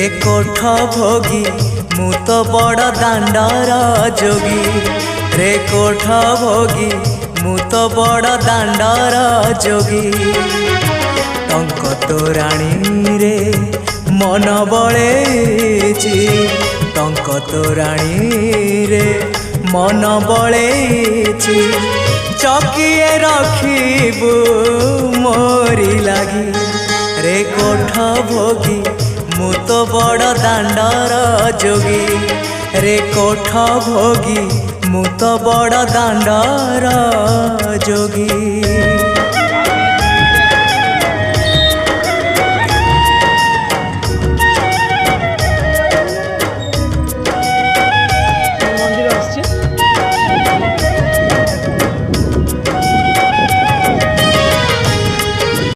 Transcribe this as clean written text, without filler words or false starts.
रे कोठ भोगी मु तो बड़ दांडर जोगी रे कोठ भोगी मु तो बड़ दांडर जोगी टंक तोराणी रे मन बळेची टंक तोराणी रे मन बळेची चकिए रखिबू मोरी लागी रे कोठ भोगी मु तो बड़ दांडर जोगी रे कोठ भोगी मु तो बड़ दांडर जोगी।